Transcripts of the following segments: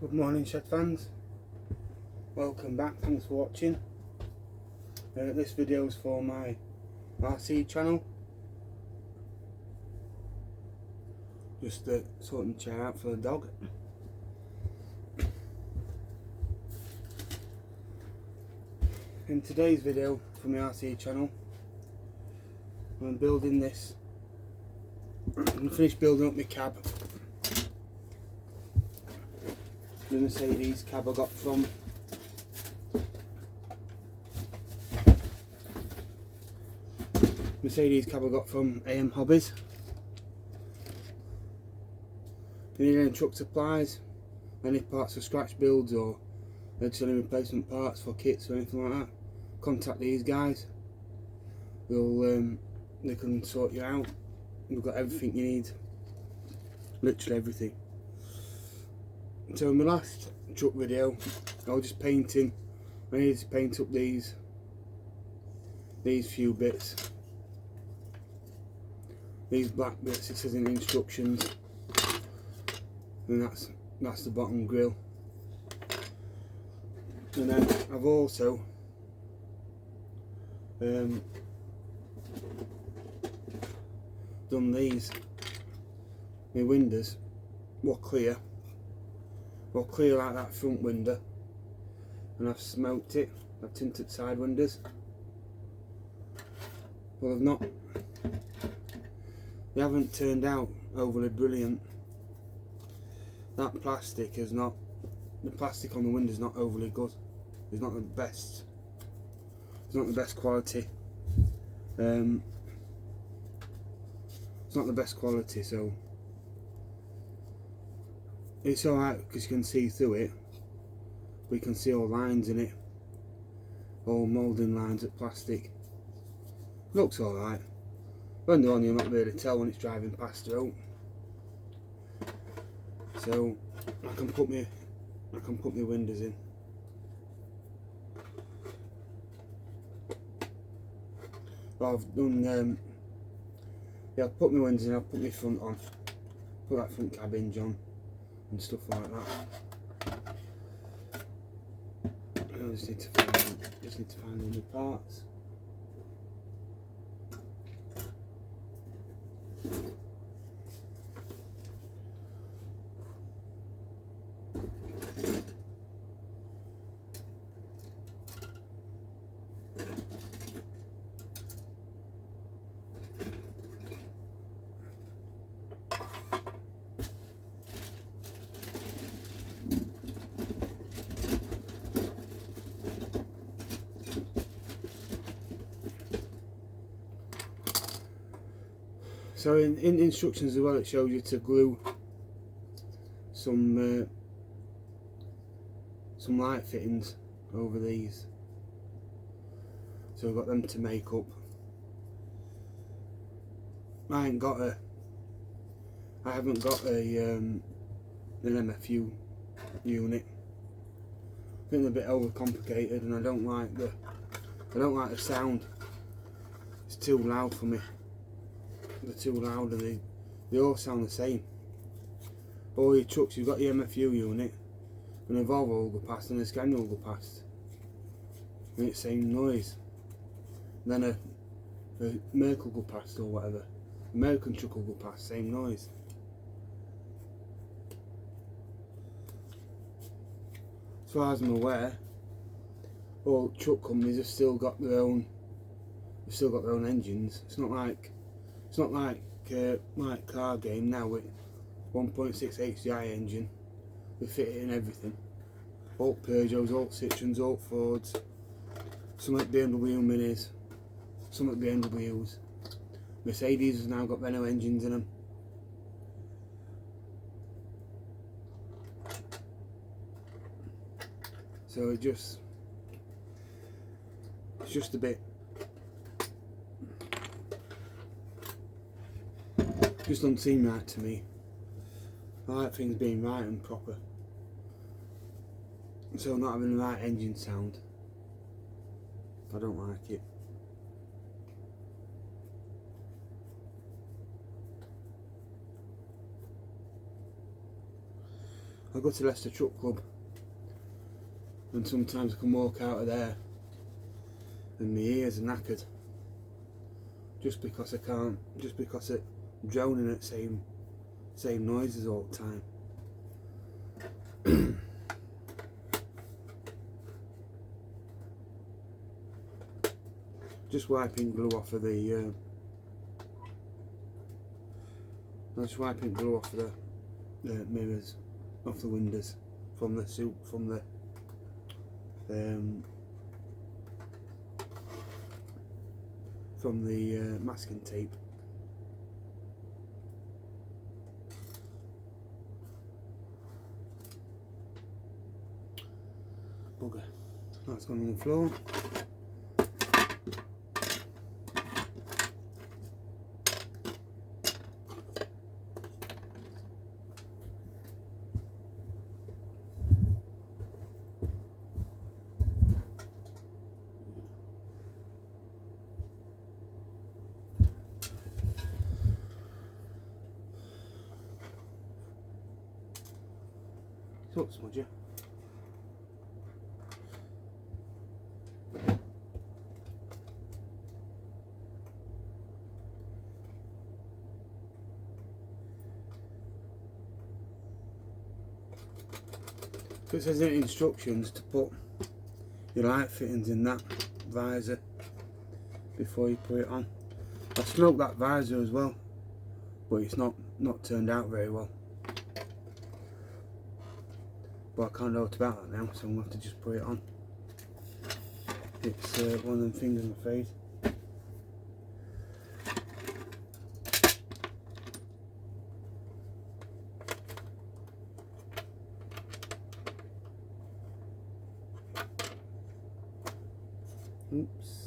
Good morning, shed fans. Welcome back. Thanks for watching. This video is for my RC channel. Just sorting the chair out for the dog. In today's video for my RC channel, I'm building this. I'm going to finish building up my cab. The Mercedes cab I got from AM Hobbies. If you need any truck supplies, any parts for scratch builds or selling replacement parts for kits or anything like that, contact these guys. They can sort you out. We've got everything you need, literally everything. So in my last truck video, I was just painting. I needed to paint up these few bits. These black bits, it says in the instructions, and that's the bottom grille. And then I've also done these. My windows were clear like that front window, and I've smoked it. I've tinted side windows. Well, they haven't turned out overly brilliant. That plastic is not, the plastic on the window is not overly good. It's not the best. It's not the best quality. It's not the best quality, so it's alright because you can see through it. We can see all lines in it, all moulding lines of plastic. Looks alright. When they're on, you'll not be able to tell when it's driving past the road. So I can put my windows in. Well, I've done. Yeah, I've put my windows in. I've put my front on. Put that front cab hinge on and stuff like that. I just need to find all my parts. So in the instructions as well, it shows you to glue some light fittings over these. So we've got them to make up. I haven't got an MFU unit. I think they're a bit overcomplicated, and I don't like the sound. It's too loud for me. They're too loud, and they all sound the same. All your trucks, you've got your MFU unit, and a Volvo will go past, and a Scania will go past, and it's the same noise. And then a Merc will go past, or whatever. American truck will go past, same noise. As far as I'm aware, all truck companies have still got their own. They've still got their own engines. It's not like car game now with 1.6 HDI engine. They fit it in everything. All Peugeots, all Citroens, all Fords. Some like BMW Minis. Some like BMWs. Mercedes has now got Renault engines in them. So it's just a bit. Just doesn't seem right to me. I like things being right and proper. So not having the right engine sound, I don't like it. I go to Leicester Truck Club, and sometimes I can walk out of there and my ears are knackered just because I'm droning at same noises all the time. Just wiping glue off of the mirrors off the windows from the masking tape. Bugger. That's gone on the floor. So, smudger. So it says in instructions to put your light fittings in that visor before you put it on. I smoked that visor as well, but it's not turned out very well. But I can't know what about that now, so I'm going to have to just put it on. It's one of them things, I'm afraid. Oops.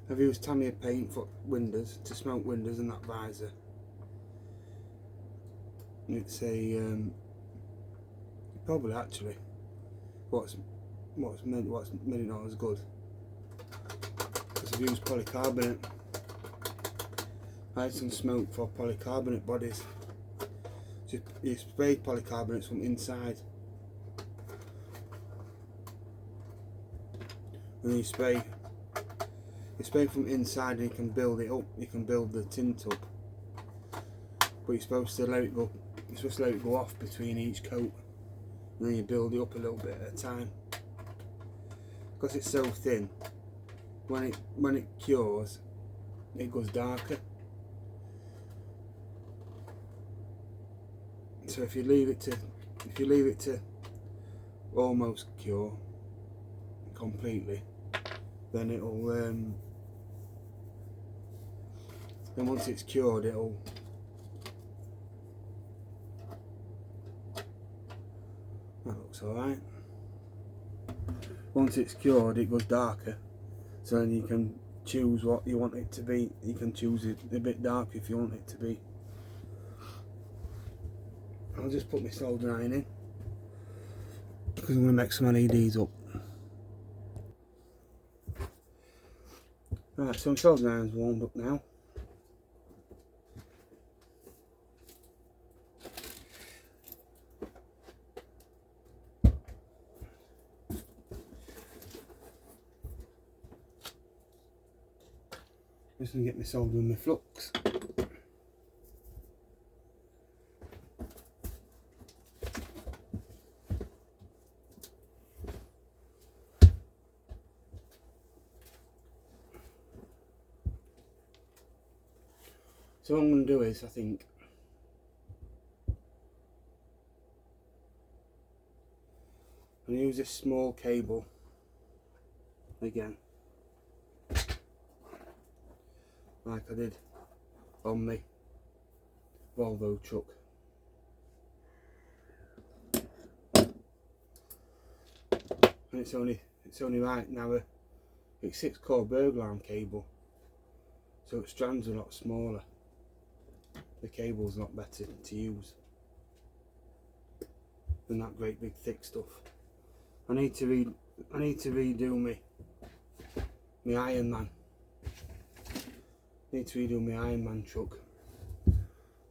I've used Tamiya paint for windows, to smoke windows and that visor. It's a probably actually what's made it not as good, because I've used polycarbonate. I had some smoke for polycarbonate bodies. So you spray polycarbonates from inside, and then you spray from inside, and you can build it up. You can build the tint up, but you're supposed to let it go. You're supposed to let it go off between each coat, and then you build it up a little bit at a time. Because it's so thin, when it cures, it goes darker. So if you leave it to almost cure completely, then it'll then once it's cured, that looks alright. Once it's cured, it goes darker, so then you can choose what you want it to be. You can choose it a bit darker if you want it to be. I'll just put my solder iron in, because I'm going to make some LEDs up. Right, so my solder iron's warmed up now. Just going to get my solder and my flux. So what I'm going to do is, I think, I'm going to use this small cable again, like I did on my Volvo truck. And it's only right now. It's 6-core burglar alarm cable, so it strands a lot smaller. The cable's a lot better to use than that great big thick stuff. I need to redo my Iron Man. Need to redo my Iron Man truck.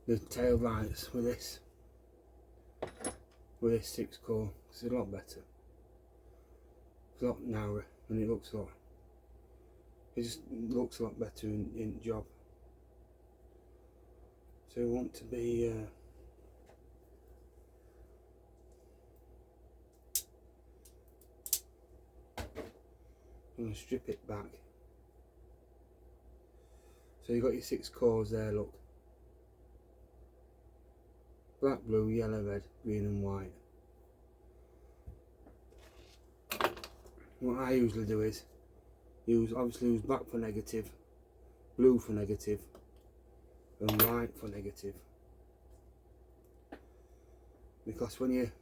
The tail lights with this 6-core. It's a lot better. It's a lot narrower, and it looks a lot. It just looks a lot better in job. So we want to be. I'm going to strip it back. So you've got your 6 cores there, look. Black, blue, yellow, red, green and white. What I usually do is obviously use black for negative, blue for negative and white for negative. Because when you're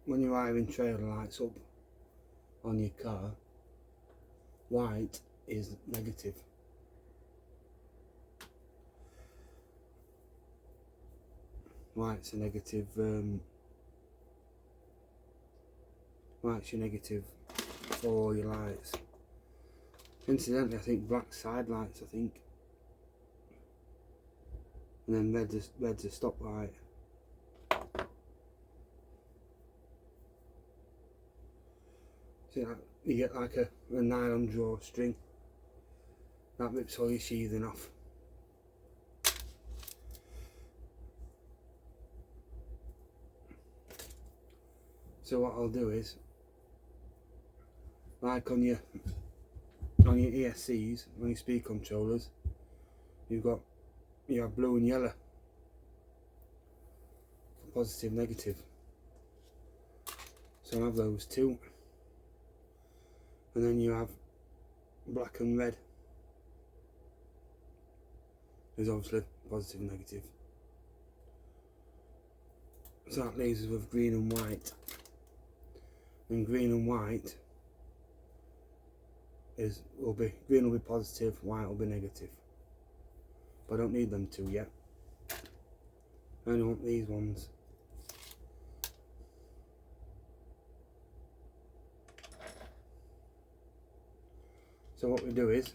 wiring trailer lights up on your car, white is negative. White's a negative. White's your negative for your lights. Incidentally, I think black side lights. I think, and then red's a stop light. See, you get like a nylon drawstring that rips all your sheathing off. So what I'll do is, like on your ESCs, on your speed controllers, you have blue and yellow for positive, negative. So I have those two, and then you have black and red. There's obviously positive and negative. So that leaves us with green and white. And green and white green will be positive, white will be negative. But I don't need them two yet. I only want these ones. So what we do is,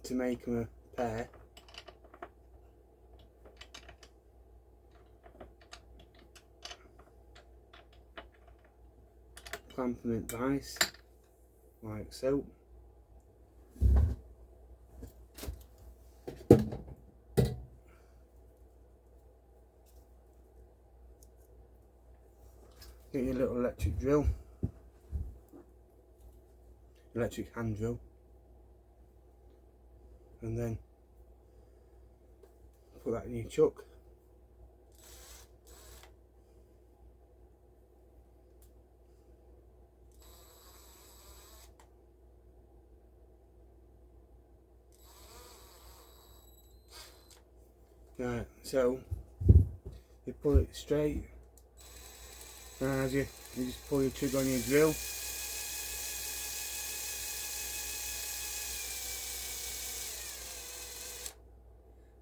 to make them a pair, clamp them in vice, like so. Get your little electric drill, electric hand drill, and then put that in your chuck. Right, so you pull it straight, and as you just pull your trigger on your drill,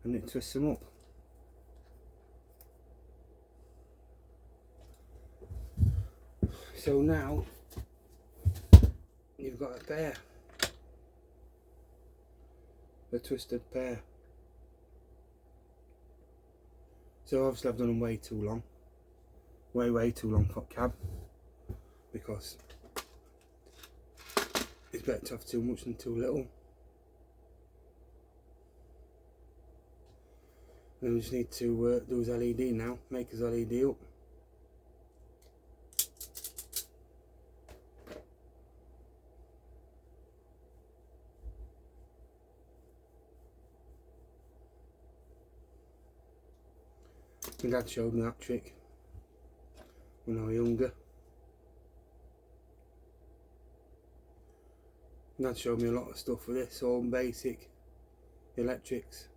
and it twists them up. So now you've got a pair, a twisted pair. So obviously I've done them way too long, way too long for cab, because it's better to have too much than too little. And we just need to do his LED now, make his LED up. My dad showed me that trick when I was younger. Dad showed me a lot of stuff with this, all basic electrics.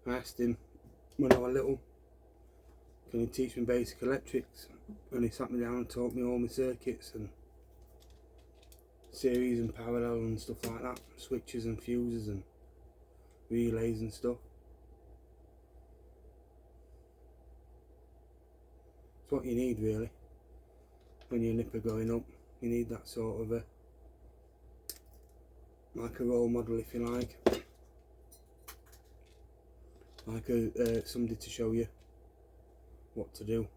I asked him when I was little, can you teach me basic electrics? And he sat me down and taught me all my circuits and series and parallel and stuff like that, switches and fuses and relays and stuff. It's what you need really when you're nipper growing up. You need that sort of like a role model, if you like somebody to show you what to do.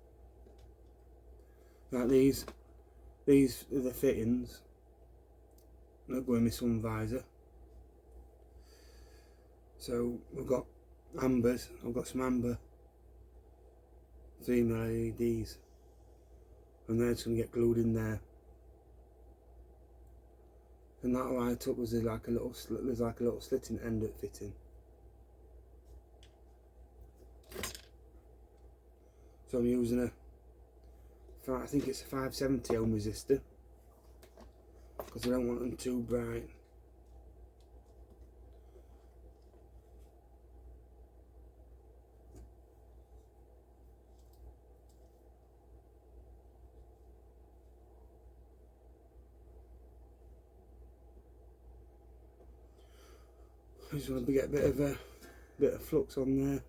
Like these are the fittings that go in my sun visor. So we've got ambers, I've got some amber 3mm LEDs, and they're just going to get glued in there. And that light up was like a little slit in the end at fitting. So I'm using I think it's a 570 ohm resistor, because I don't want them too bright. I just want to get a bit of flux on there.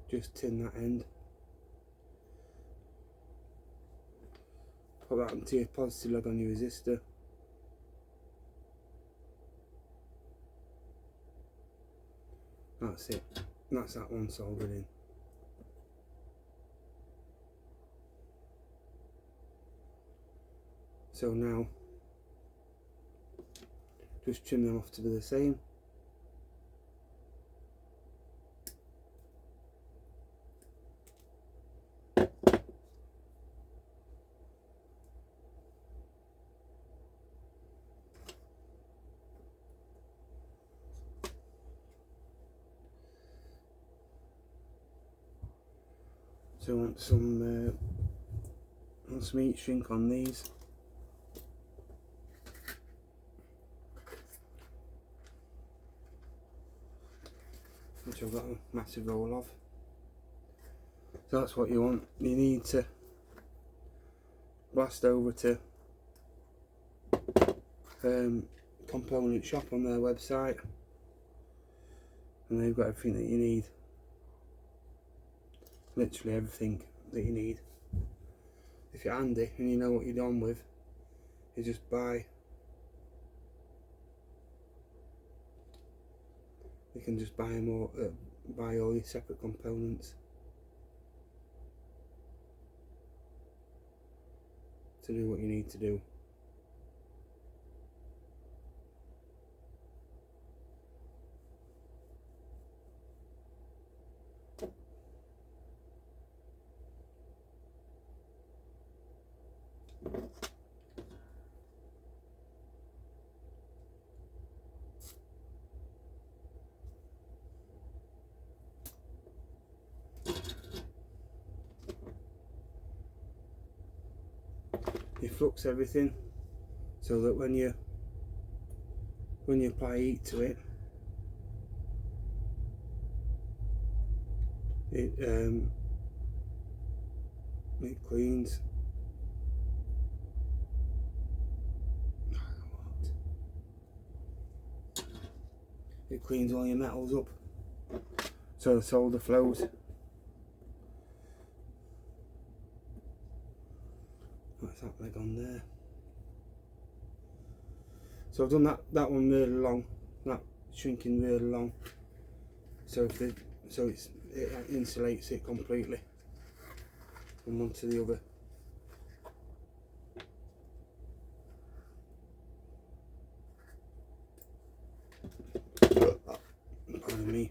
Just tin that end. Put that onto your positive leg on your resistor. That's it. That's that one soldered in. So now, just trim them off to be the same. So I want some heat shrink on these. Which I've got a massive roll of. So that's what you want. You need to blast over to component shop on their website, and they've got everything that you need. Literally everything that you need. If you're handy and you know what you're done with, you just buy. You can just buy them all, buy all your separate components to do what you need to do. You flux everything so that when you apply heat to it, it cleans. It cleans all your metals up, so the solder flows. That's that leg on there. So I've done that one really long, that shrinking really long, so it insulates it completely from one to the other. Pardon me.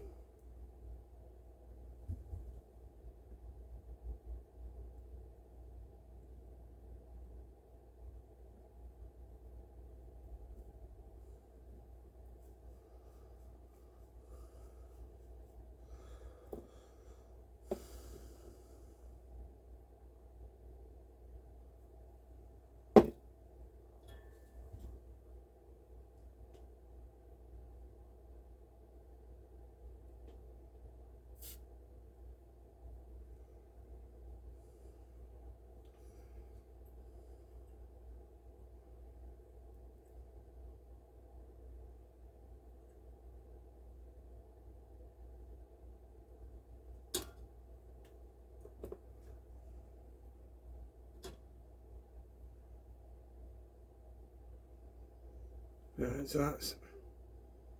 Right, so that's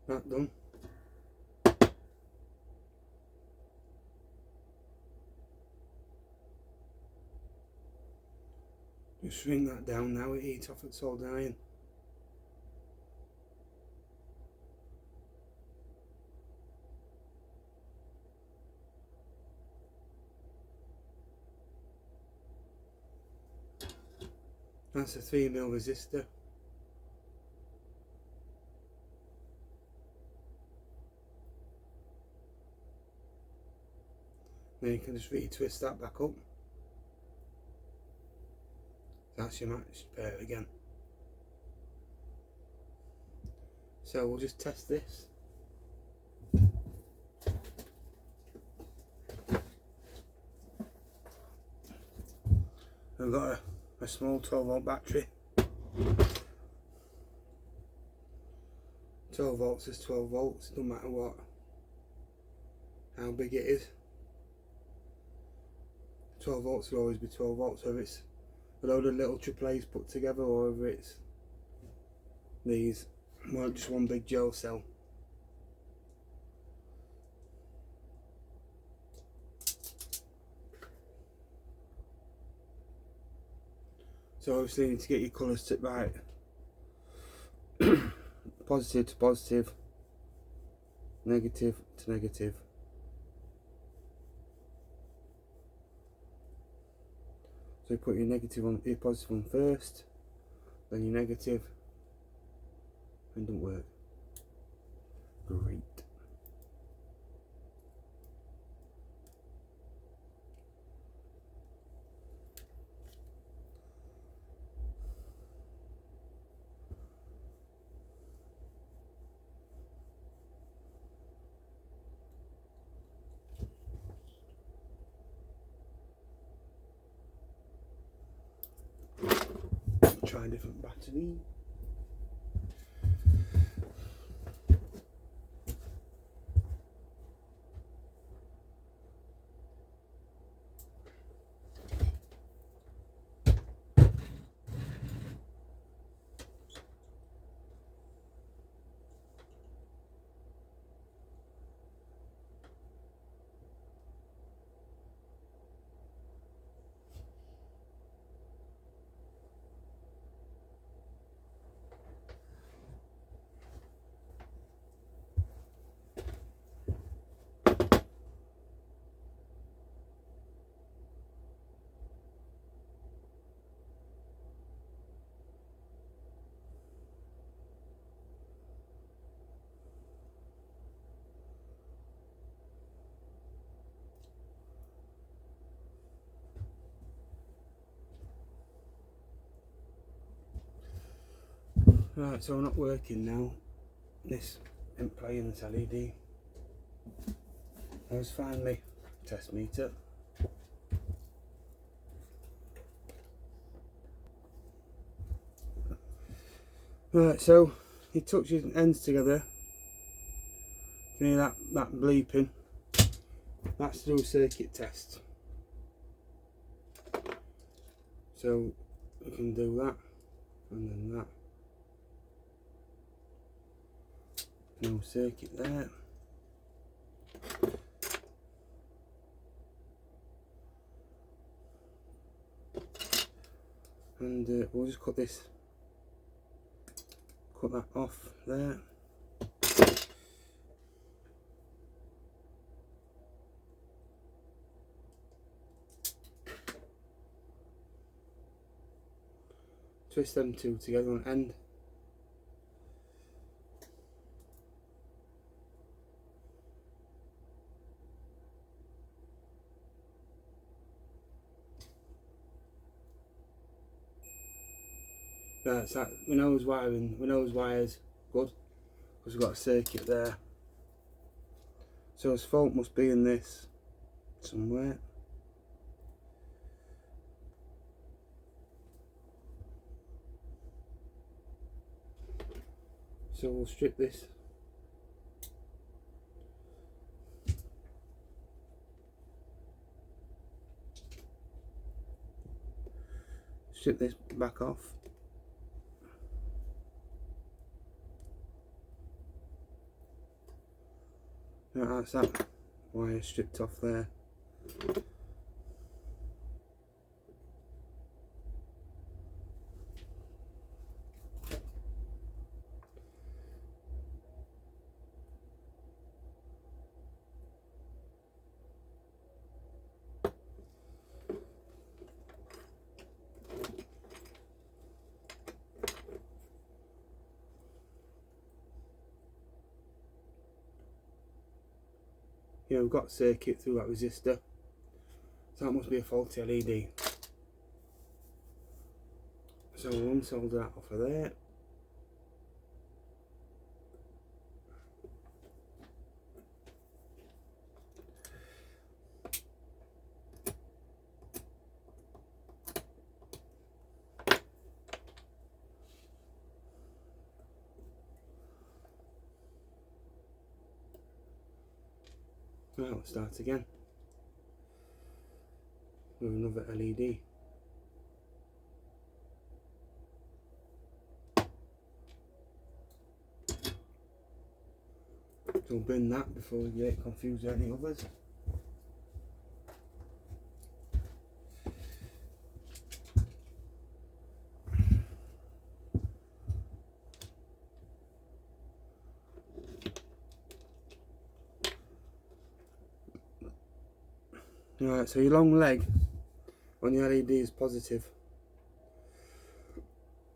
that done. Just shrink that down now, it eats off at soldering iron. That's a 3mm resistor. Then you can just retwist that back up. That's your match pair again. So we'll just test this. I've got a small 12-volt battery. 12 volts is 12 volts, no matter what, how big it is. 12 volts will always be 12 volts, whether it's a load of little AAA's put together or whether it's these, well, just one big gel cell. So obviously you need to get your colours set right. Positive to positive, negative to negative. So you put your negative on, your positive on first, then your negative, and it don't work. Great. Try a different battery. Right, so not working now. This isn't playing, this LED. Let's find me test meter. Right, so he touches his ends together. Can you hear that bleeping? That's to do a circuit test. So we can do that and then that. No circuit there. And we'll just cut that off there. Twist them two together on end. That's that. We know his wiring. We know his wires good because we've got a circuit there. So his fault must be in this somewhere. So we'll strip this. Strip this back off. That's that wire stripped off there. Yeah, we've got circuit through that resistor, so that must be a faulty LED. So we'll unsolder that off of there. Right, let's start again with another LED. So we'll bin that before we get confused with any others. Right, so your long leg on your LED is positive.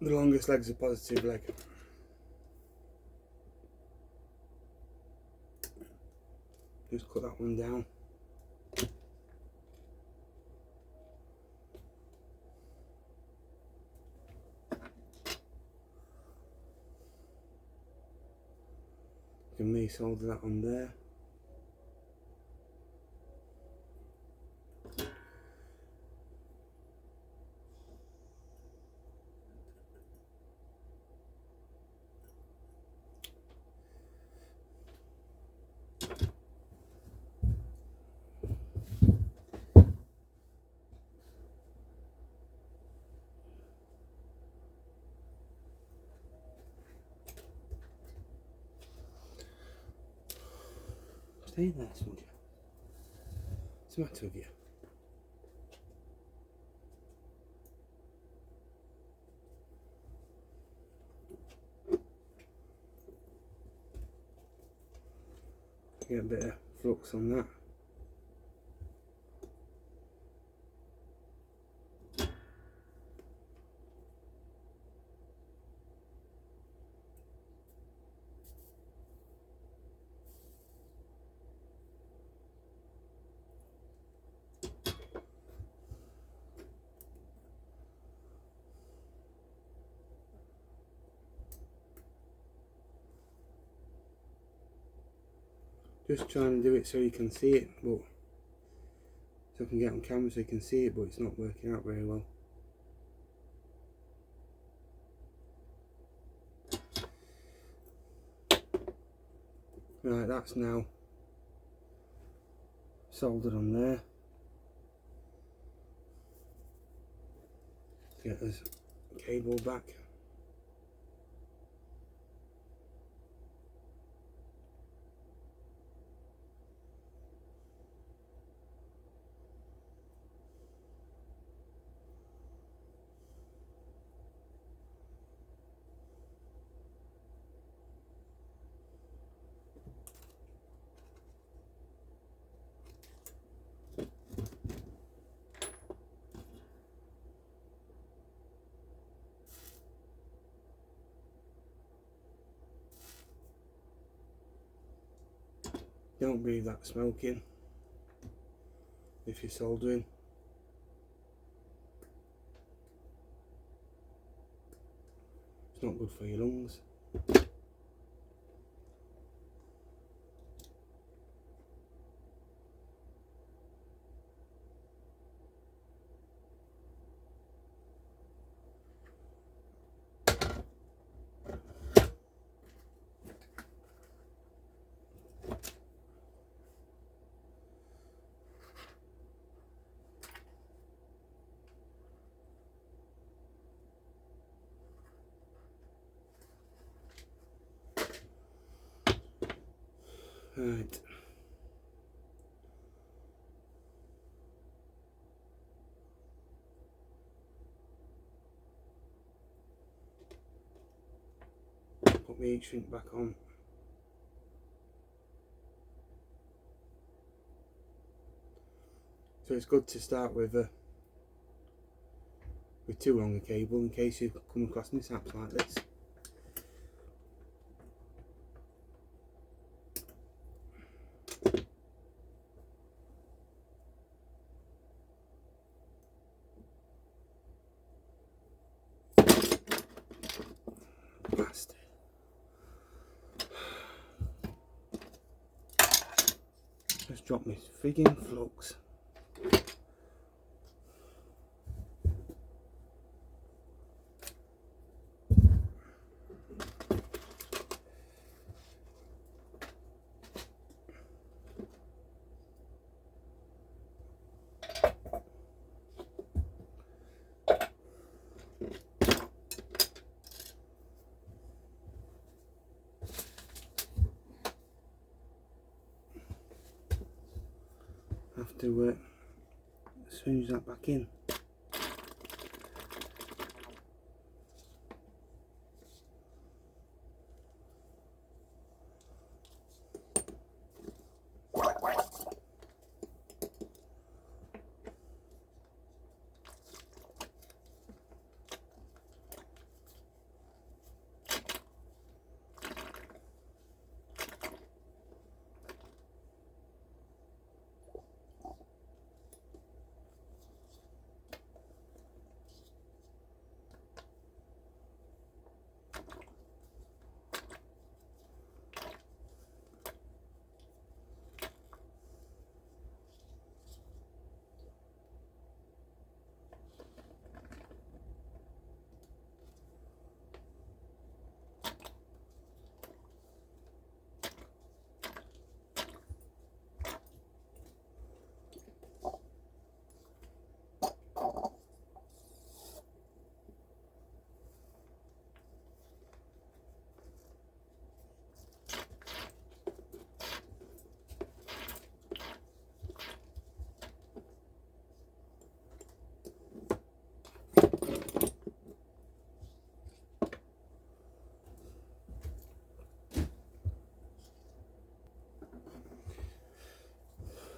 The longest leg's a positive leg. Just cut that one down. You can resolder that on there. Stay there, smudger. What's the matter with you? Get a bit of flux on that. Just trying to do it so you can see it, but so I can get on camera so you can see it, but it's not working out very well. Right, that's now soldered on there. Get this cable back. Don't breathe that smoke in if you're soldering. It's not good for your lungs. Right. put my heat shrink back on. So it's good to start with too long a cable in case you come across mishaps like this. Bastard. Just dropped my frigging flux. Have to swinge that back in.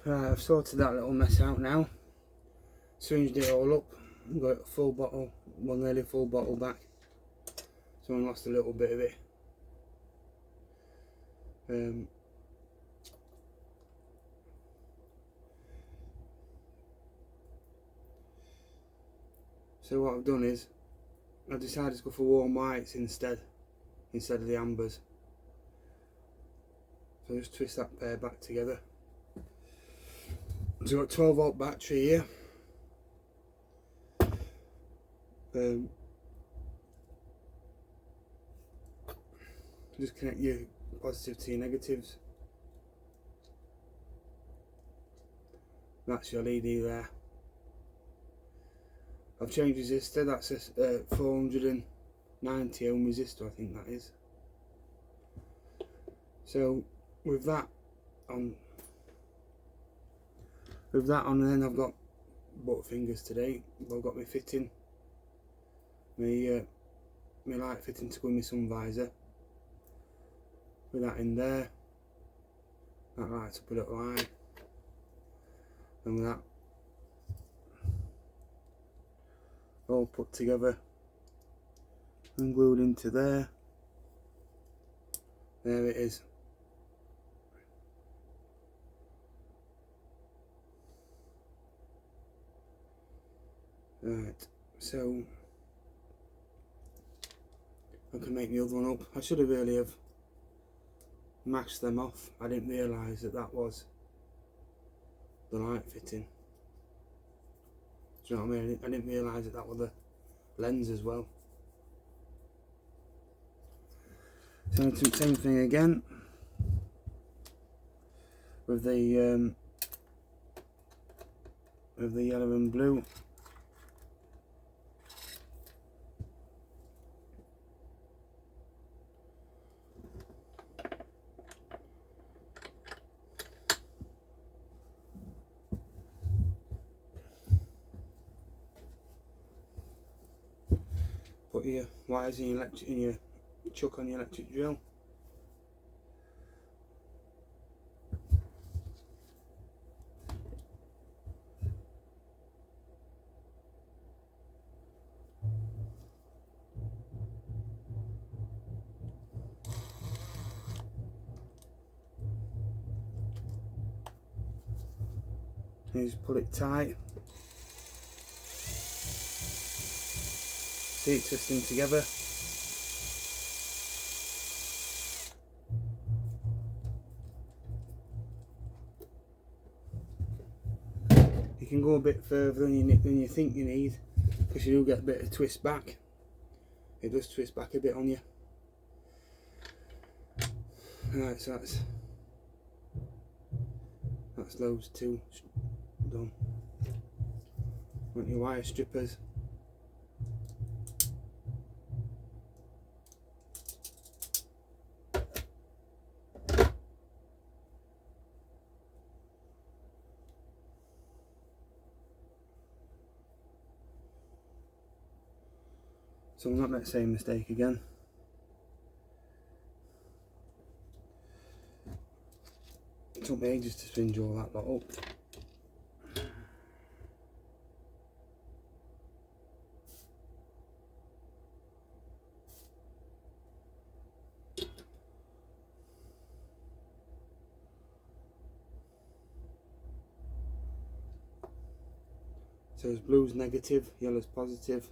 Right, I've sorted that little mess out now. Swinged it all up. Got a full bottle, well nearly full bottle back. So I lost a little bit of it. So what I've done is I've decided to go for warm whites instead of the ambers. So just twist that pair back together. So I've got 12-volt battery here. Just connect your positive to your negatives. That's your LED there. I've changed resistor, that's a 490 ohm resistor, I think that is. So with that on, then I've got butterfingers today. I've got my fitting, my light fitting to go in my sun visor. With that in there, that lights up a little eye, and with that all put together and glued into there, there it is. Right, so I can make the other one up. I should have really have matched them off. I didn't realise that was the light fitting. Do you know what I mean? I didn't realise that was the lens as well. So same thing again with the yellow and blue. Put your wires in your chuck on the electric drill. And just pull it tight. See it twisting together. You can go a bit further than you think you need, because you do get a bit of twist back. It does twist back a bit on you. Right, so that's those two done. Want your wire strippers. So we'll not make the same mistake again. It took me ages to spinge all that lot up. So it's blue's negative, yellow's positive.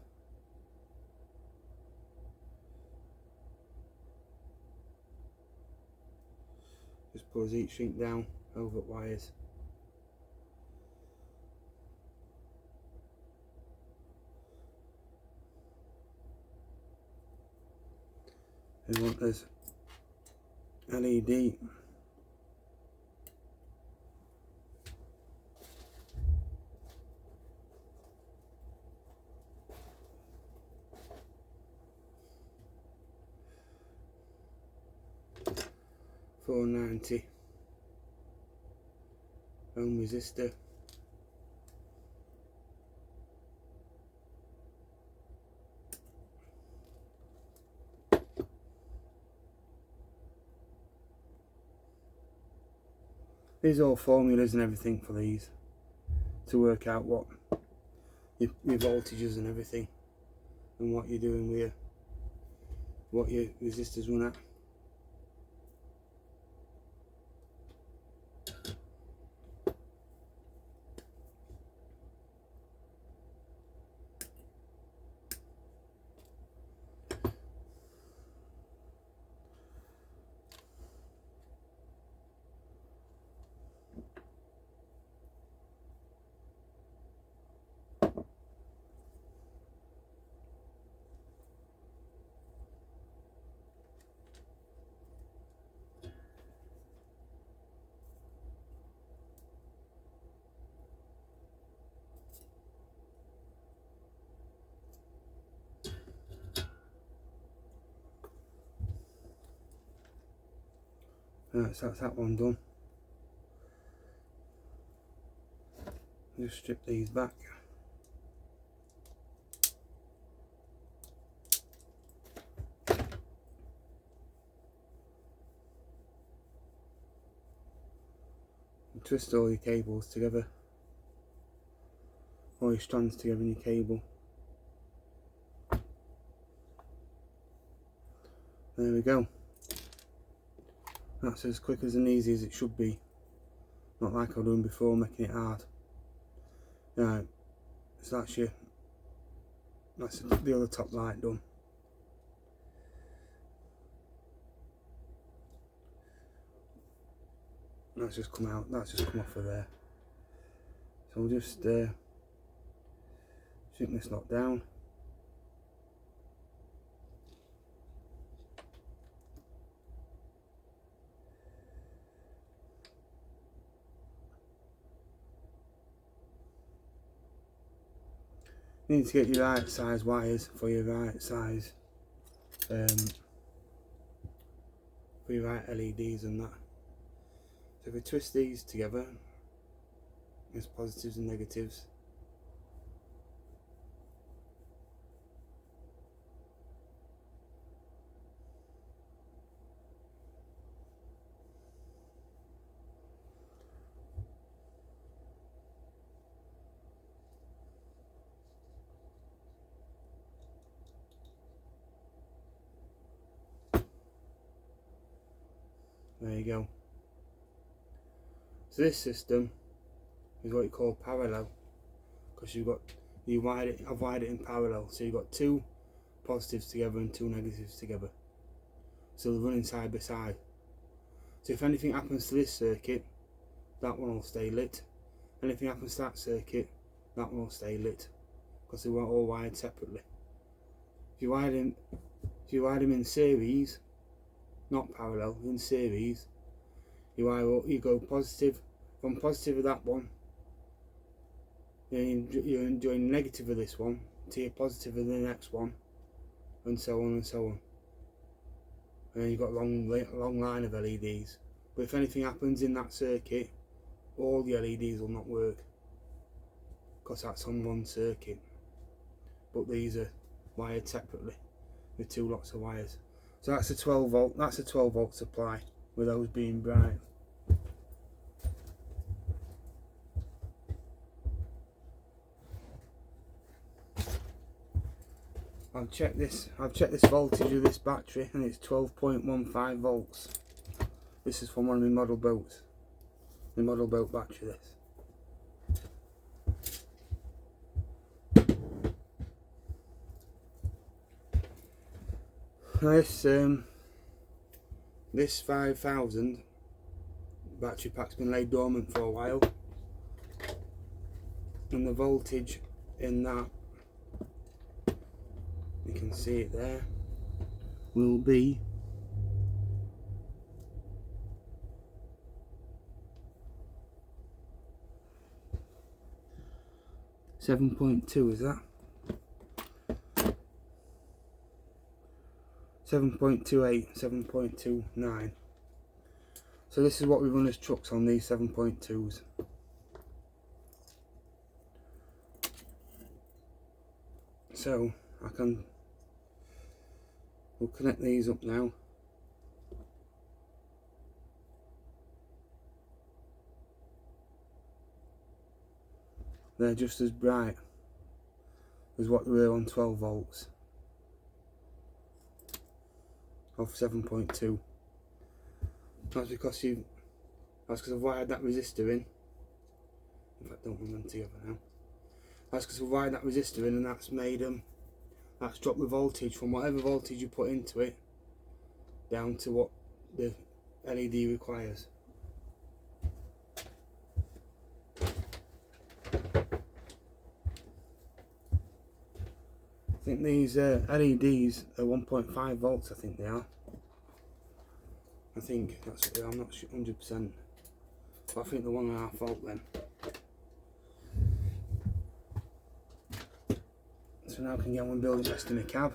Just pulls each shrink down over wires. We want this LED. $490 ohm resistor. These are all formulas and everything for these to work out what your voltages and everything, and what you're doing with what your resistors run at. Right, so that's that one done. Just strip these back. And twist all your cables together, all your strands together in your cable. There we go. That's as quick as and easy as it should be. Not like I was doing before, making it hard. Right, so that's the other top light done. That's just come out, that's just come off of there. So we'll just shrink this lot down. You need to get your right size wires for your right size, for your right LEDs and that. So if we twist these together, there's positives and negatives. There you go. So this system is what you call parallel, because I've wired it in parallel, so you've got two positives together and two negatives together, so they're running side by side. So if anything happens to this circuit, that one will stay lit. Anything happens to that circuit, that one will stay lit, because they weren't all wired separately. If you wire them in series, not parallel, in series, you go positive, from positive of that one, then you're doing negative of this one to your positive of the next one, and so on and so on. And then you've got a long line of LEDs. But if anything happens in that circuit, all the LEDs will not work, because that's on one circuit. But these are wired separately with two lots of wires. So that's a 12 volt. That's a 12 volt supply with those being bright. I've checked this voltage of this battery, and it's 12.15 volts. This is from one of my model boats. My model boat battery, this. This 5000 battery pack's been laid dormant for a while, and the voltage in that, you can see it there, will be 7.2, is that? 7.28, 7.29. So this is what we run as trucks on these 7.2s. So we'll connect these up now. They're just as bright as what they were on 12 volts of 7.2. That's because I've wired that resistor in. In fact, don't run them together now. That's because I've wired that resistor in, and that's made that's dropped the voltage from whatever voltage you put into it down to what the LED requires. I think these LEDs are 1.5 volts, I think they are. I think that's what they are, I'm not 100%. But I think they're 1.5 volt then. So now I can get on and build the rest of my cab.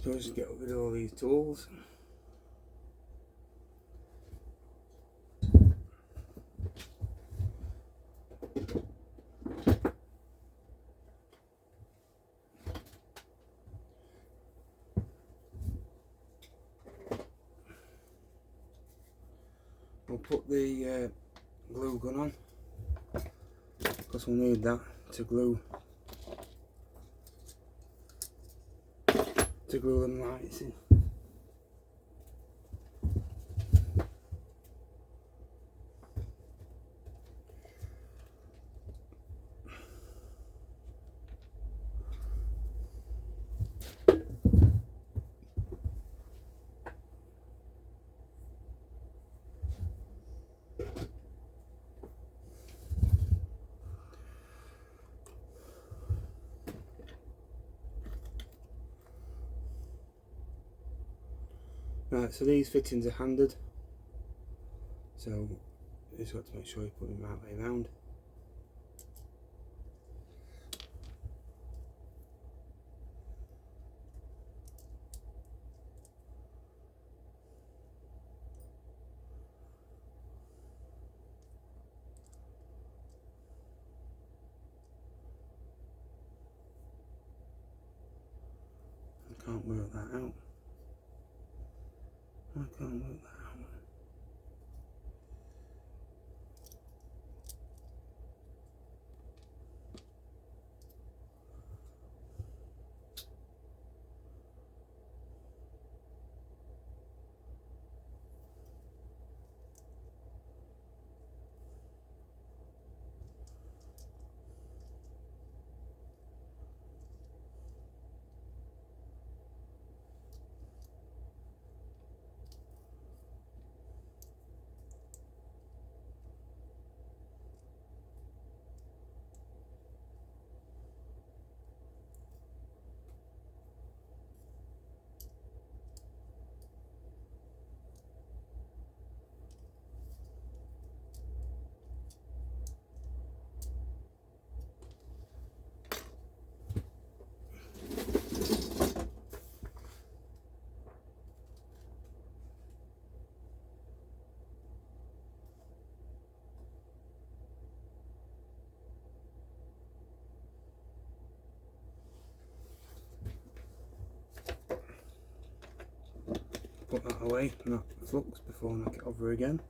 So just get rid of all these tools. We'll put the glue gun on, because we'll need that to glue them lights in. Right, so these fittings are handed, so you just got to make sure you put them the right way around. can't work that out. I can't work that out. Put that away, and that flux, before I knock it over again.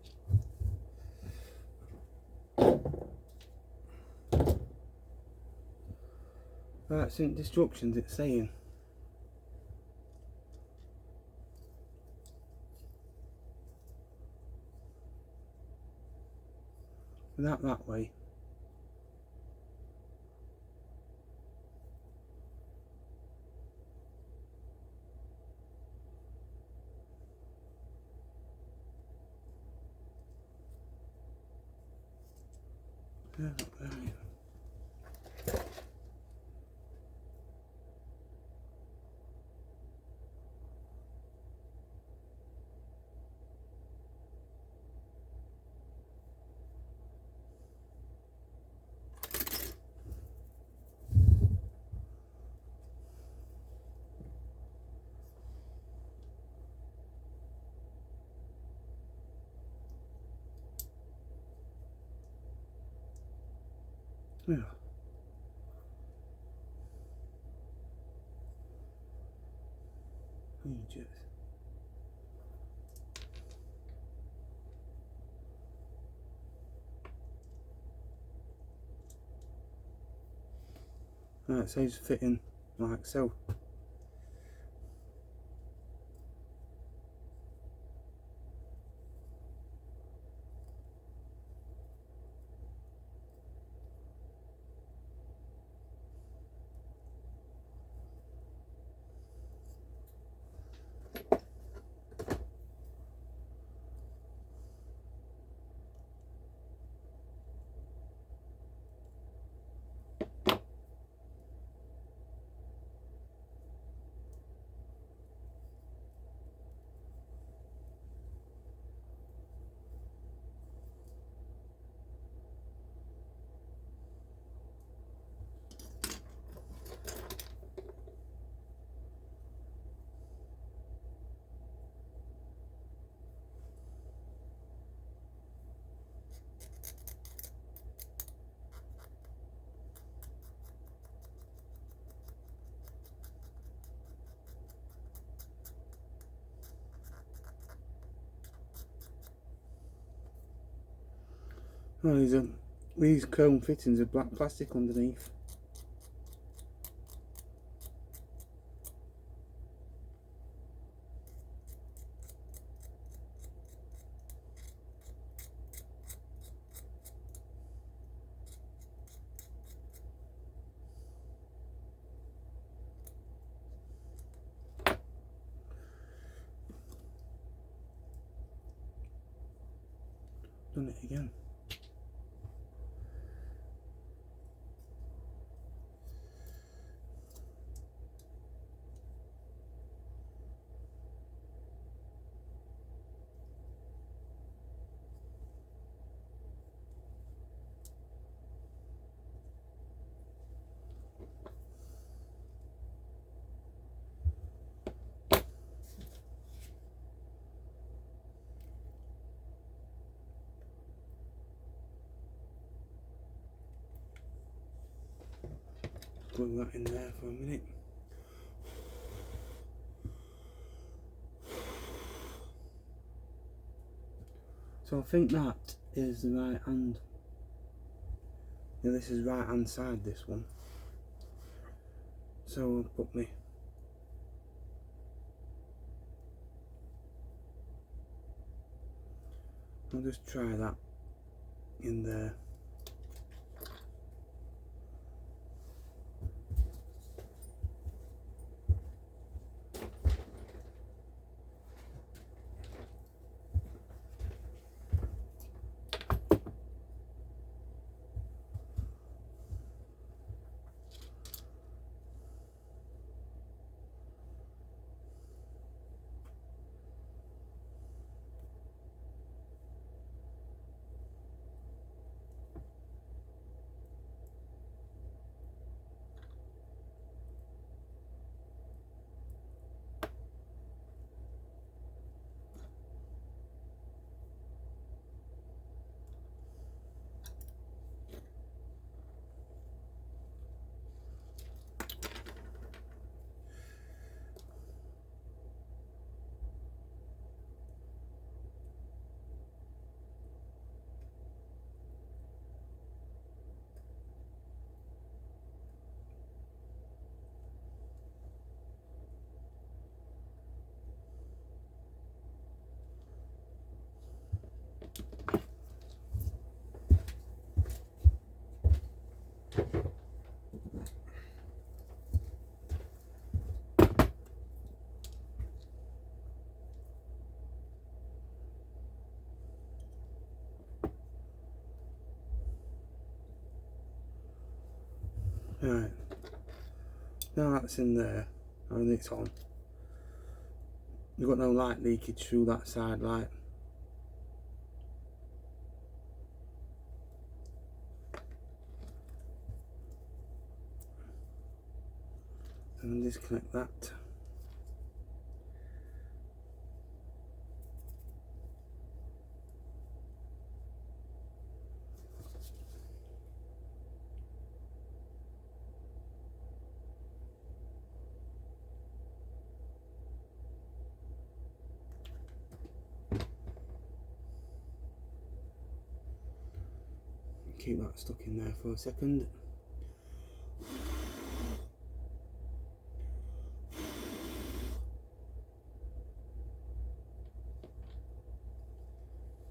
That's in instructions, it's saying. That way. Yeah, there we go. Yeah. Just. Right, so it's fitting like so. Oh, these chrome fittings are black plastic underneath. Done it again. Put that in there for a minute. So I think that is the right hand. Yeah, this is right hand side, this one. So I'll put me I'll just try that in there. Right, now that's in there and it's on. You've got no light leakage through that side light. And disconnect that. Keep that stuck in there for a second.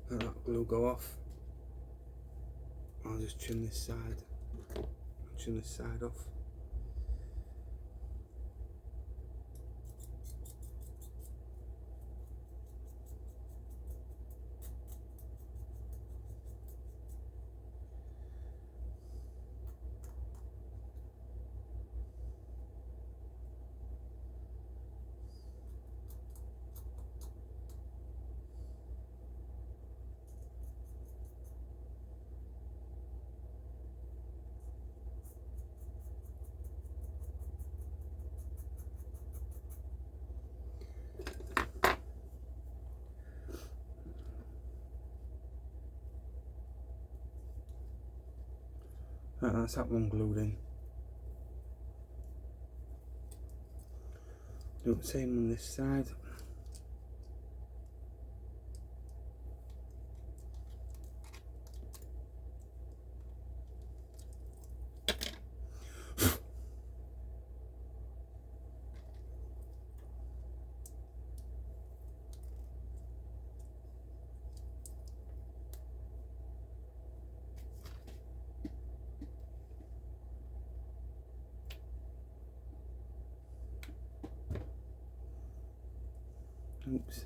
Let that glue go off. I'll just trim this side. Trim this side off. Right, that's that one glued in. Do the same on this side. Oops.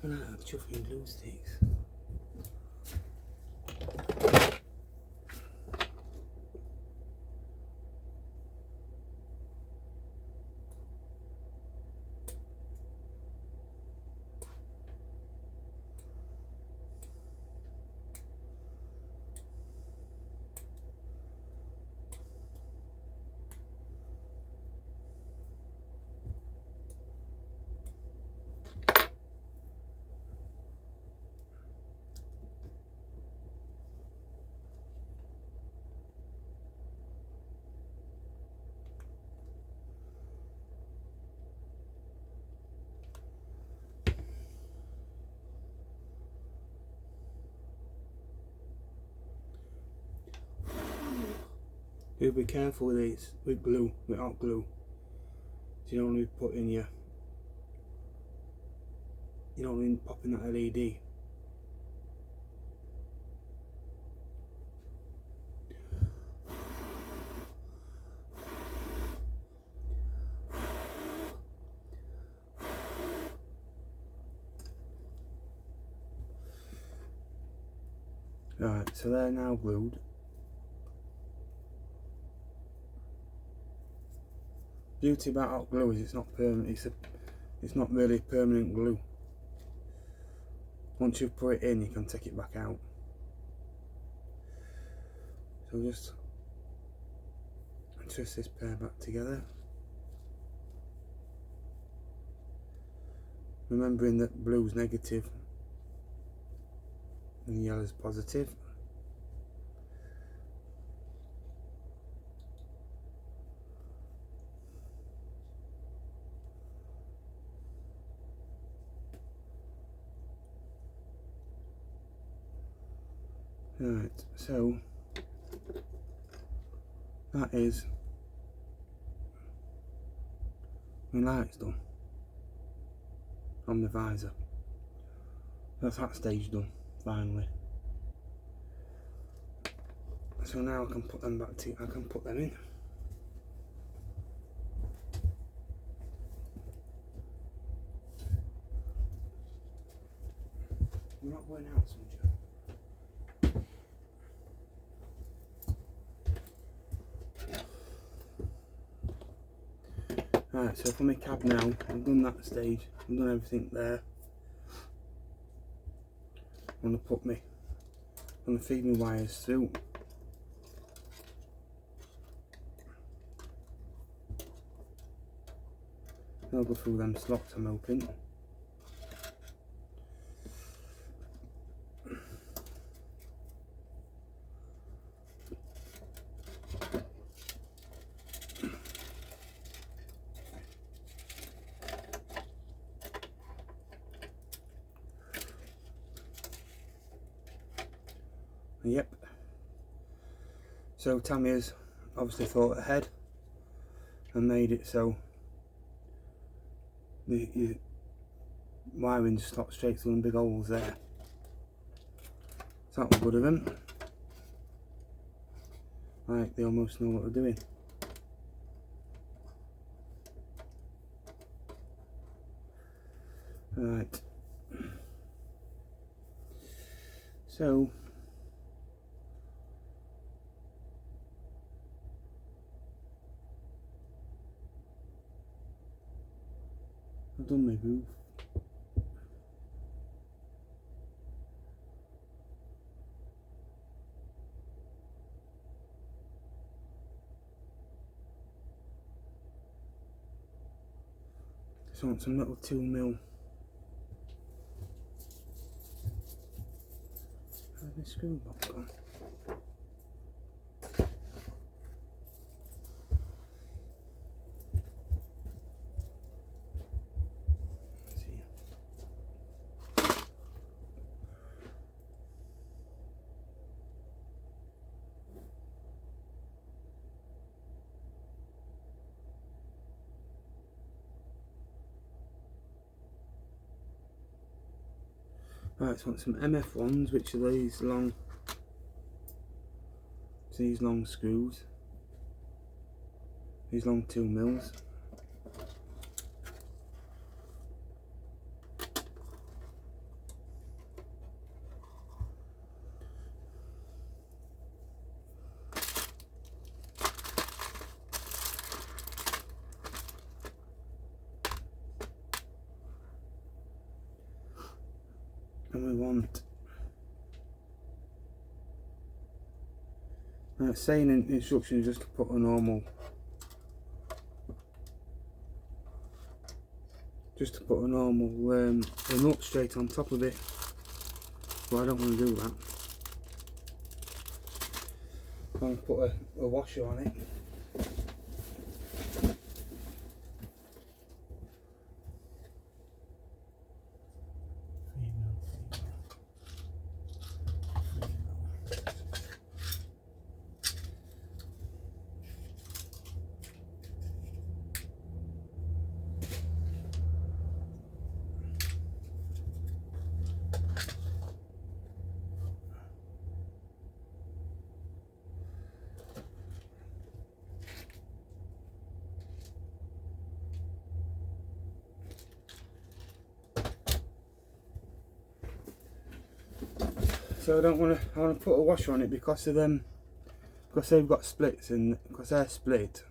run out of chuffing glue sticks. You be careful with these, with glue, with hot glue. So you don't want to put in your, you don't want to pop in that LED. Right, so they're now glued. Beauty about hot glue is it's not permanent. It's not really permanent glue. Once you've put it in, you can take it back out. So just twist this pair back together, remembering that blue's negative and yellow's positive. Right, so that is my lights done on the visor. That's that stage done, finally. So now I can put them back to, I can put them in. We're not going out, Sunja. Right, so for my cab now, I've done that stage, I've done everything there. I'm going to feed my wires through. I'll go through them slots, I'm hoping. Yep. So Tammy's obviously thought ahead and made it so the wiring just stopped straight through them big holes there. So that was good of them. Like they almost know what they're doing. Right. So I've done my groove. Just want some little 2mm. How's my screw box gone? Right, so I want some MF ones, which are these long screws, these long 2mm. And we want, it's saying in instructions just to put a normal, a nut straight on top of it, but I don't want to do that. I'm going to put a washer on it. So I want to put a washer on it because of them, because they've got splits, and because they're split,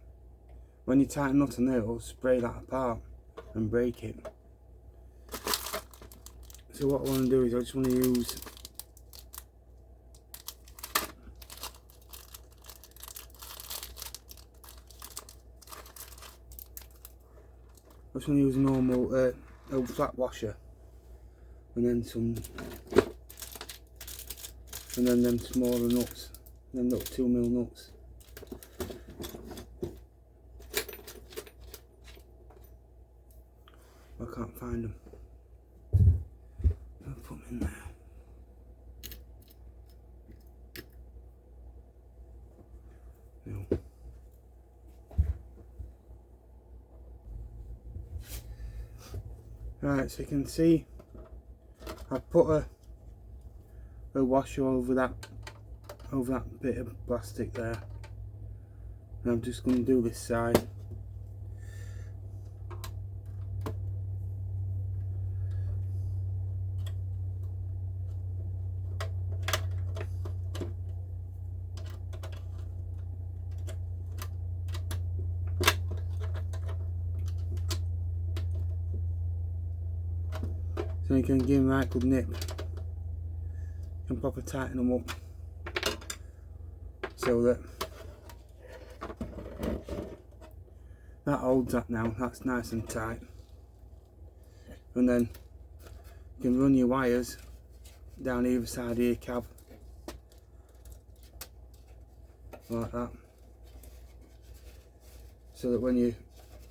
when you tighten nut on there, it'll spray that apart and break it. So what I want to do is I just want to use a normal old flat washer, and then them smaller nuts, them little 2mm nuts. I can't find them. I'll put them in there. No. Right, so you can see I've put a washer over that bit of plastic there, and I'm just going to do this side. So you can give them a right good nip. You can proper tighten them up so that holds that now. That's nice and tight. And then you can run your wires down either side of your cab like that, so that when you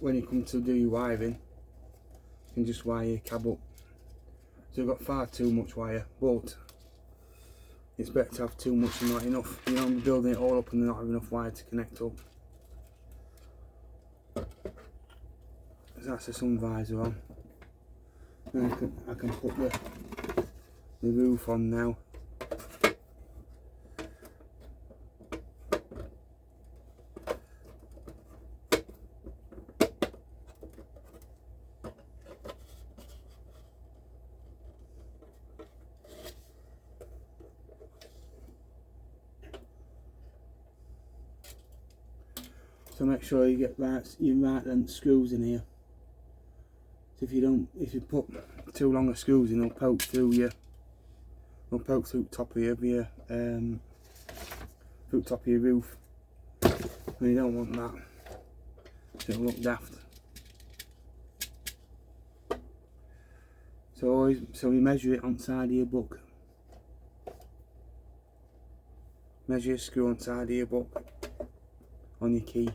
come to do your wiring, you can just wire your cab up. So you've got far too much wire, but it's better to have too much than not enough. You don't be building it all up and not have enough wire to connect up. So that's the sun visor on. And I can put the roof on now. So make sure you get right length screws in here. So if you put too long of screws in, they'll poke through the top of your roof, and you don't want that. It'll look daft. So you measure it on the side of your book. Measure your screw on the side of your book on your key.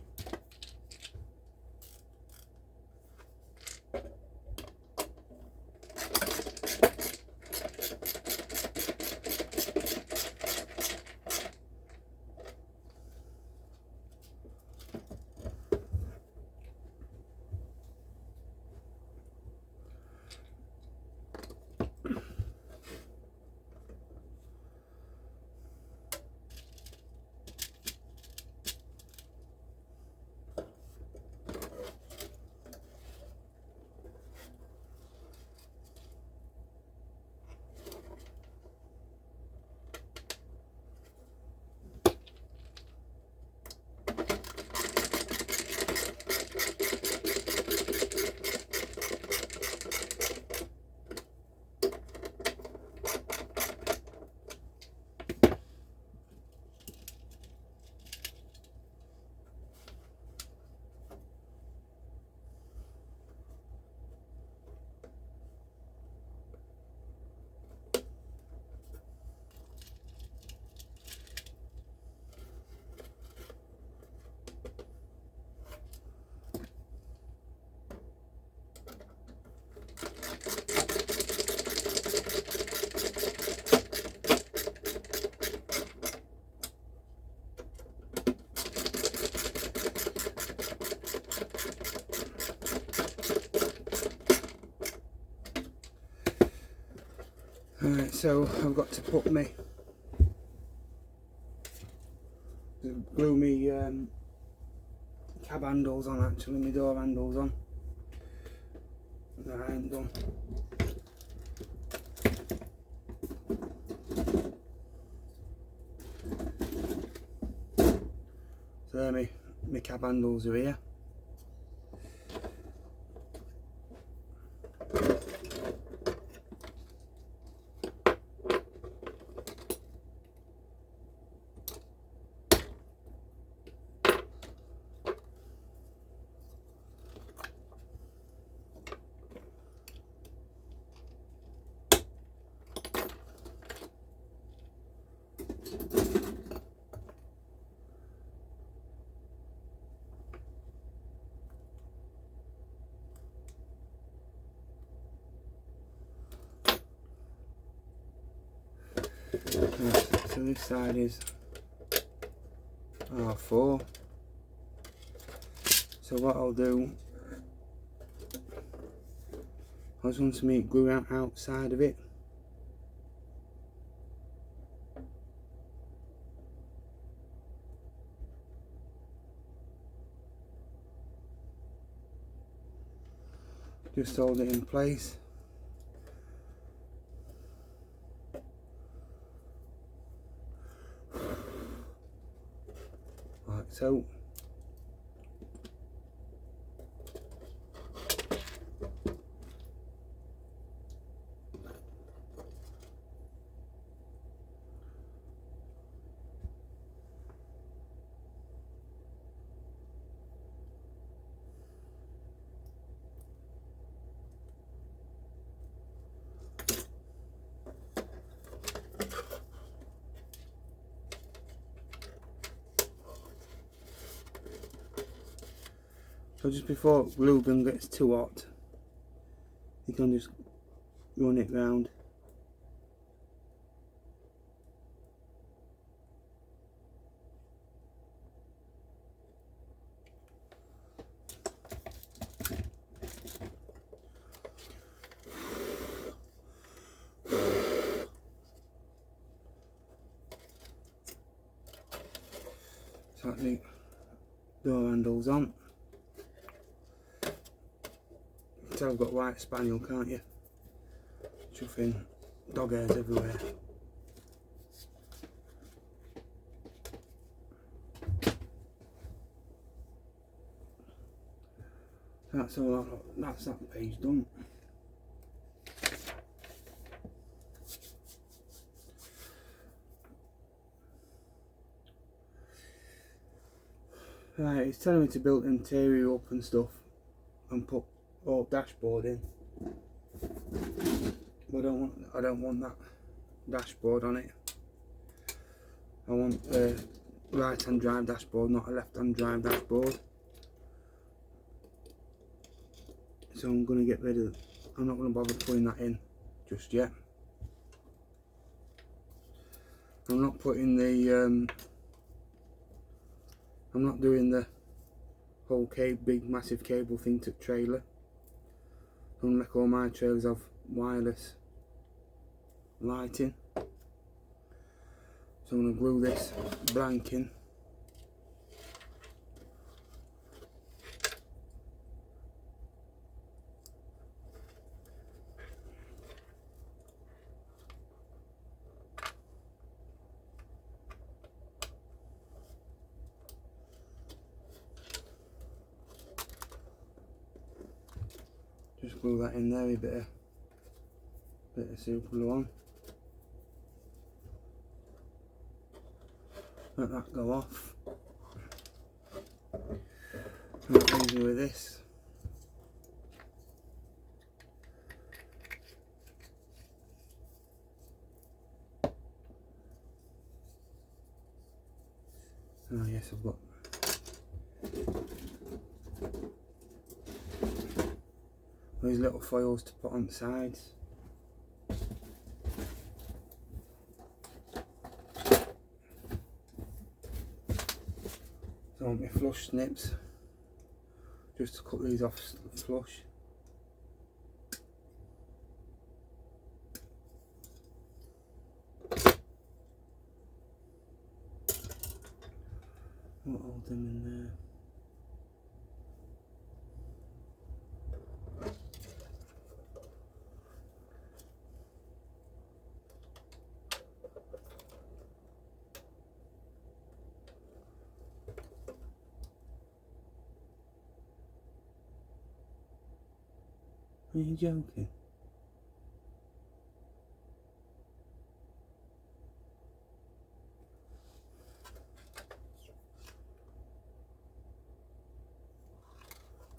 Alright, so I've got to put me glue me cab handles on, actually, my door handles on. That I ain't done. So there my cab handles are here. So this side is R4. So what I'll do, I just want to make glue out outside of it. Just hold it in place. Like so. So just before glue gun gets too hot, you can just run it round. So that's the door handles on. So I've got white spaniel, can't you? Chuffing dog hairs everywhere. That's all. That's that page done. Right, it's telling me to build interior up and stuff, and put all dashboard in. But I don't want that dashboard on it. I want a right-hand drive dashboard, not a left-hand drive dashboard. So I'm going to get rid of. I'm not going to bother putting that in just yet. I'm not putting the. I'm not doing the whole big massive cable thing to trailer. I'm going to make all my trailers have wireless lighting. So I'm going to glue this blank in. Just glue that in there, a bit of super glue on. Let that go off. And that leaves me with this. Oh yes, I've got these little foils to put on the sides. So I want my flush snips, just to cut these off flush. What hold them in there? Are you joking?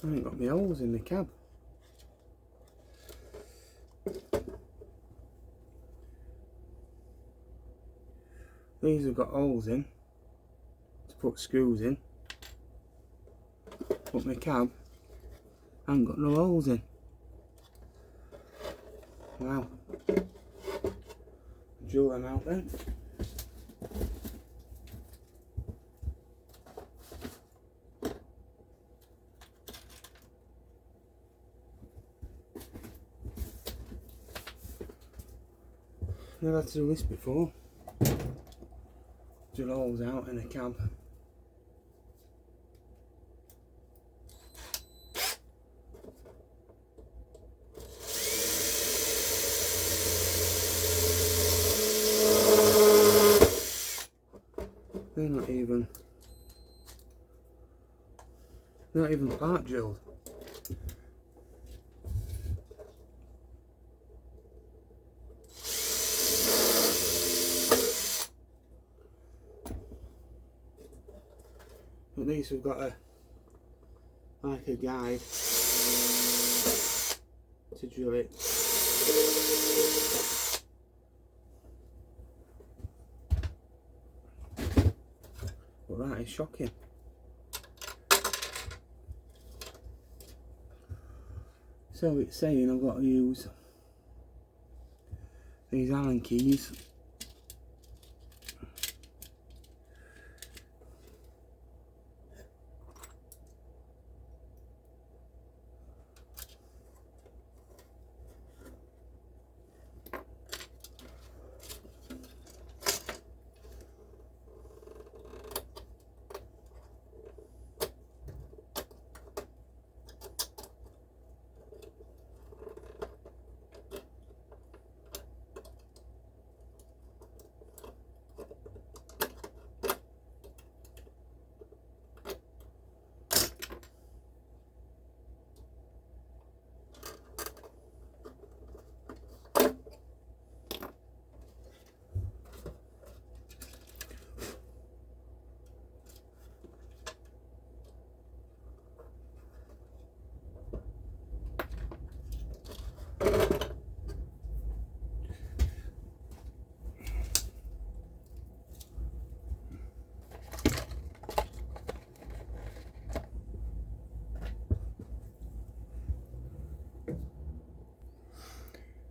I ain't got my holes in the cab. These have got holes in to put screws in, but my cab ain't got no holes in. Wow. Drill them out then. Never had to do this before. Drill holes out in a cab. They're not even part drilled. At least we've got like a guide to drill it. But that is shocking. So it's saying I've got to use these Allen keys .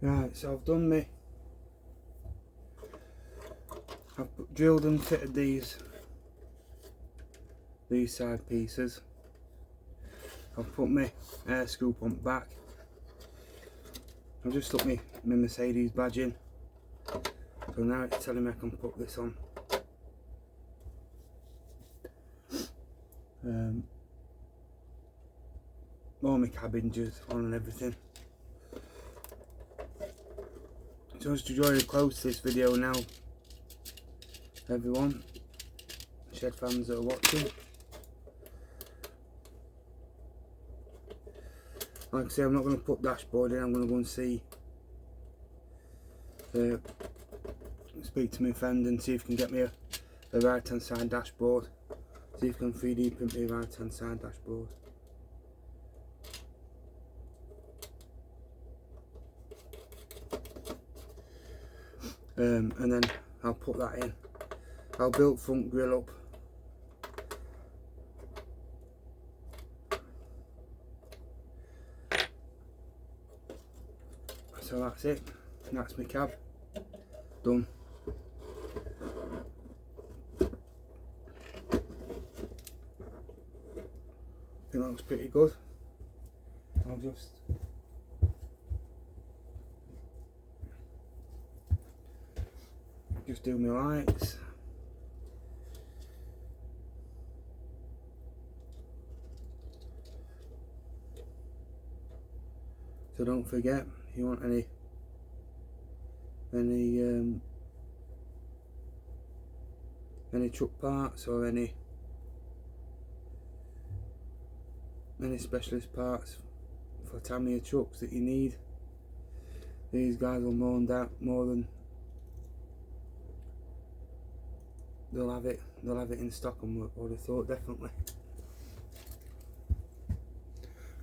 Right, so I've done I've drilled and fitted these side pieces. I've put my air screw pump back. I've just stuck my Mercedes badge in. So now it's telling me I can put this on. All my cab hinges on and everything. So just to draw you close to this video now, everyone, shed fans that are watching. Like I say, I'm not going to put dashboard in, I'm going to go and see, speak to my friend and see if he can get me a right hand side dashboard. See if he can 3D print me a right hand side dashboard. And then I'll put that in. I'll build front grille up. So that's it. That's my cab done. I think that looks pretty good. I'll just do my lights. So don't forget, if you want any truck parts or any specialist parts for Tamiya trucks that you need, these guys will more than they'll have it in stock, and I would have thought, definitely.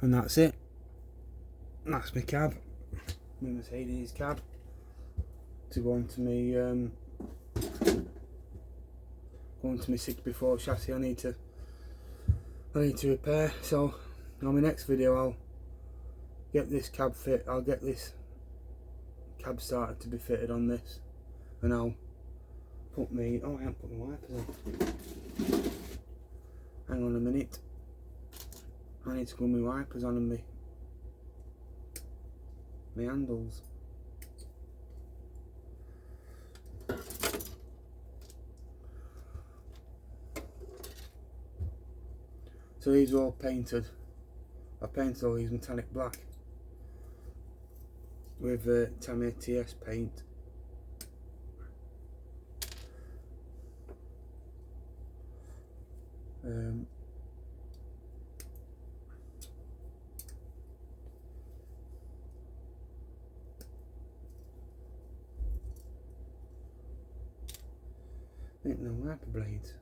And that's it. That's my cab, my Mercedes cab, to go on to me 6x4 chassis. I need to repair. So on my next video I'll get this cab fit. I'll get this cab started to be fitted on this, and I'll put me. Oh, I haven't put my wipers on. Hang on a minute. I need to glue my wipers on and my handles. So these are all painted. I painted all these metallic black with Tamiya TS paint. Ain't no wiper blades.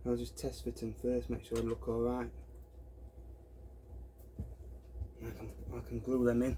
I'll just test fit them first, make sure they look alright. I can glue them in.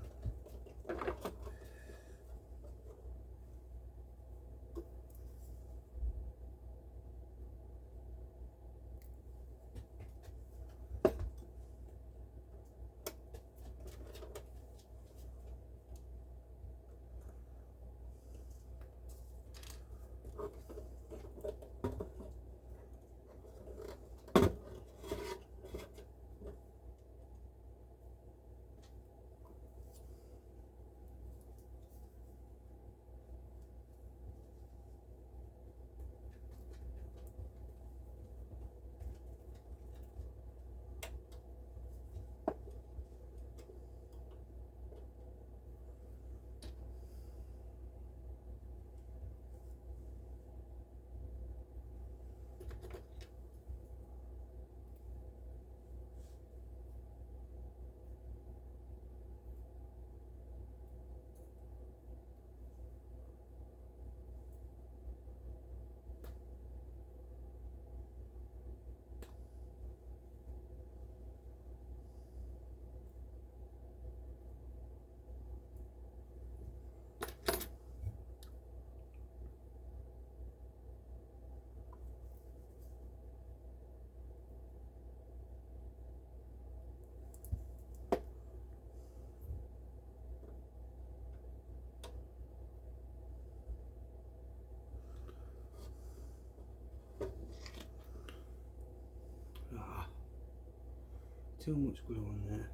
Too much glue on there.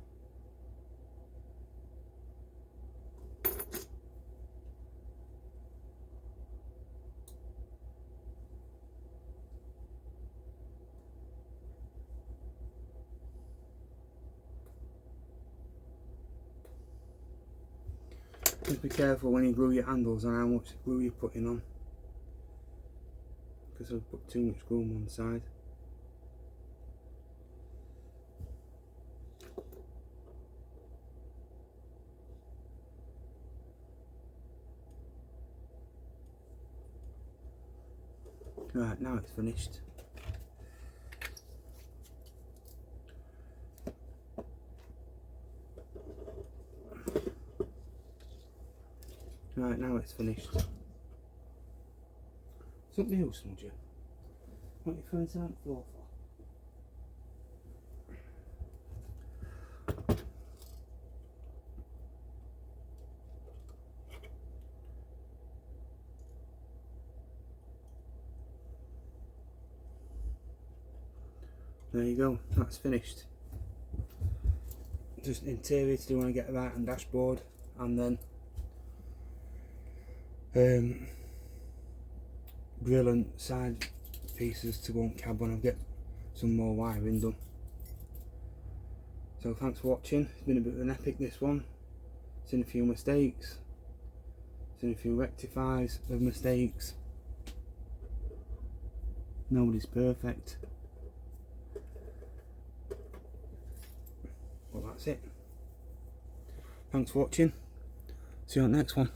Just be careful when you glue your handles on how much glue you're putting on, because I've put too much glue on one side. Right, now it's finished. Right, now it's finished. Something else, would you? What are you throwing something on the floor for? There you go, that's finished. Just interior to do when I get right on dashboard, and then grill and side pieces to go on cab when I get some more wiring done. So thanks for watching. It's been a bit of an epic, this one. Seen a few mistakes, seen a few rectifies of mistakes. Nobody's perfect. Well, that's it. Thanks for watching. See you on the next one.